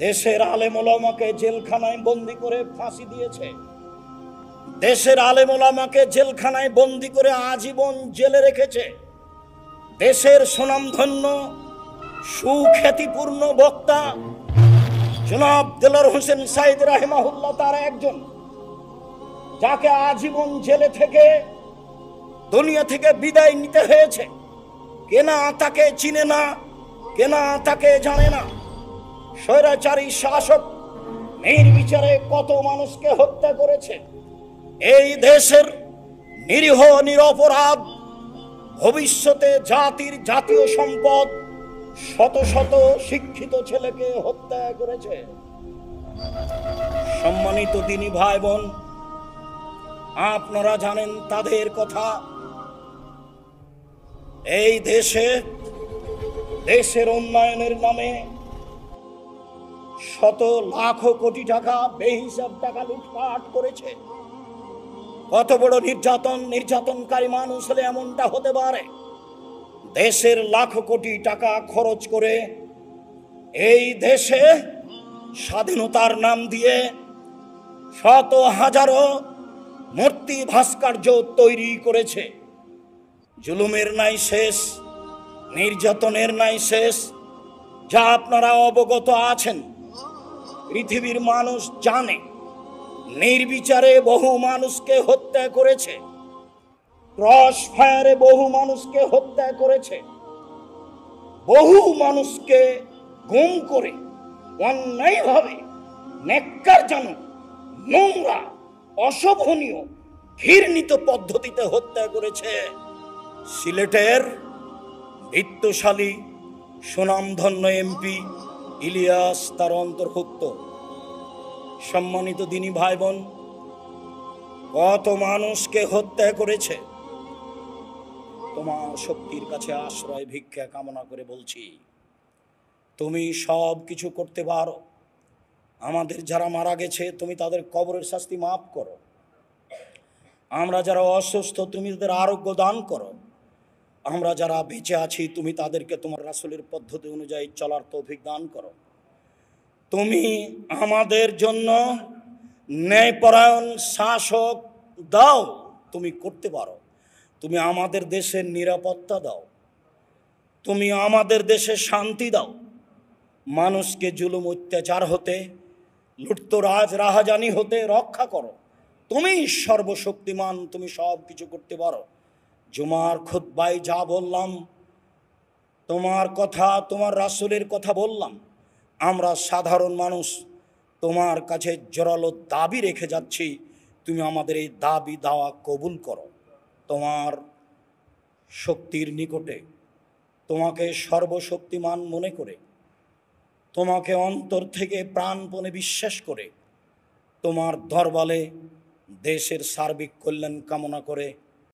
দেশের আলেম ওলামাকে জেলখানায় বন্দি করে ফাঁসি দিয়েছে। দেশের আলেম ওলামাকে জেলখানায় বন্দি করে আজীবন জেলে রেখেছে। দেশের সুনামধন্য সুখ্যাতিপূর্ণ বক্তা জনাব দেলোয়ার হোসেন সাঈদ রাহিমাহুল্লাহ তার একজন, যাকে আজীবন জেলে থেকে দুনিয়া থেকে বিদায় নিতে হয়েছে। কেনা তাকে চিনে না, কেনা তাকে জানে না। স্বৈরাচারী শাসক নির্বিচারে কত মানুষকে হত্যা করেছে। এই দেশের নিরীহ নিরপরাধ ভবিষ্যতে জাতির জাতীয় সম্পদ শত শত শিক্ষিত ছেলেকে হত্যা করেছে। সম্মানিত দিনী ভাই বোন, আপনারা জানেন তাদের কথা। এই দেশের উন্নয়নের নামে শত লাখ কোটি টাকা বেহিসাব টাকা লুটপাট করেছে। কত বড় নির্যাতনকারী মানুষ হলে এমনটা হতে পারে? দেশের লাখ কোটি টাকা খরচ করে এই দেশে স্বাধীনতার নাম দিয়ে শত হাজারো মূর্তি ভাস্কর্য তৈরি করেছে। জুলুমের নাই শেষ, নির্যাতনের নাই শেষ, যা আপনারা অবগত আছেন। পৃথিবীর মানুষ জানে নির্বিচারে বহু মানুষকে হত্যা করেছে, ক্রস ফায়ারে বহু মানুষকে হত্যা করেছে, বহু মানুষকে গুম করে অন্যায়ভাবে ন্যাক্কারজনক, নোংরা, অশোভনীয়, ঘৃণিত পদ্ধতিতে হত্যা করেছে। সিলেটের বিত্তশালী সুনামধন্য এমপি ইলিয়াস তার অন্তর্ভুক্ত। সম্মানিত দিনী ভাই বোন, কত মানুষকে হত্যা করেছে। তোমার শক্তির কাছে আশ্রয় ভিক্ষা কামনা করে বলছি, তুমি সব কিছু করতে পারো। আমাদের যারা মারা গেছে তুমি তাদের কবরের শাস্তি মাফ করো। আমরা যারা অসুস্থ তুমি তাদের আরোগ্য দান করো। আমরা যারা বেঁচে আছি তুমি তাদেরকে তোমার রাসূলের পদ্ধতি অনুযায়ী চলার তৌফিক দান করো। তুমি আমাদের জন্য ন্যায়পরায়ণ শাসক দাও, তুমি করতে পারো। তুমি আমাদের দেশের নিরাপত্তা দাও, তুমি আমাদের দেশে শান্তি দাও। মানুষকে জুলুম অত্যাচার হতে, লুটতরাজ রাহাজানি হতে রক্ষা করো। তুমি সর্বশক্তিমান, তুমি সব কিছু করতে পারো। জুমার খুতবায় যা বললাম, তোমার কথা, তোমার রাসূলের কথা বললাম। আমরা সাধারণ মানুষ তোমার কাছে জোরালো দাবি রেখে যাচ্ছি, তুমি আমাদের এই দাবি দাওয়া কবুল করো। তোমার শক্তির নিকটে, তোমাকে সর্বশক্তিমান মনে করে, তোমাকে অন্তর থেকে প্রাণপণে বিশ্বাস করে, তোমার দরবারে দেশের সার্বিক কল্যাণ কামনা করে